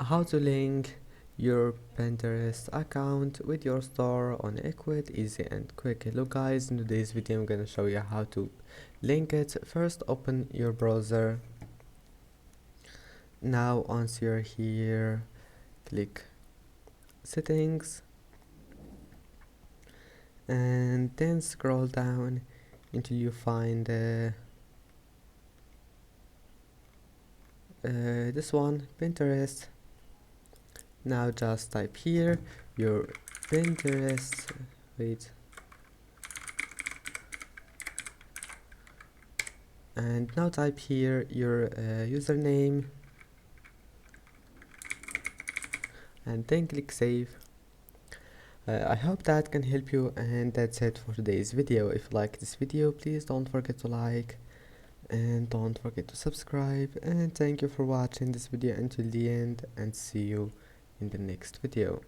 How to link your Pinterest account with your store on Ecwid, easy and quick. Hello guys, in today's video I'm gonna show you how to link it. First open your browser. Now once you're here, click settings and then scroll down until you find this one, Pinterest. Now just type here your Pinterest, wait, and now type here your username and then click save. I hope that can help you, and that's it for today's video. If you like this video, please don't forget to like and don't forget to subscribe, and thank you for watching this video until the end, and see you in the next video.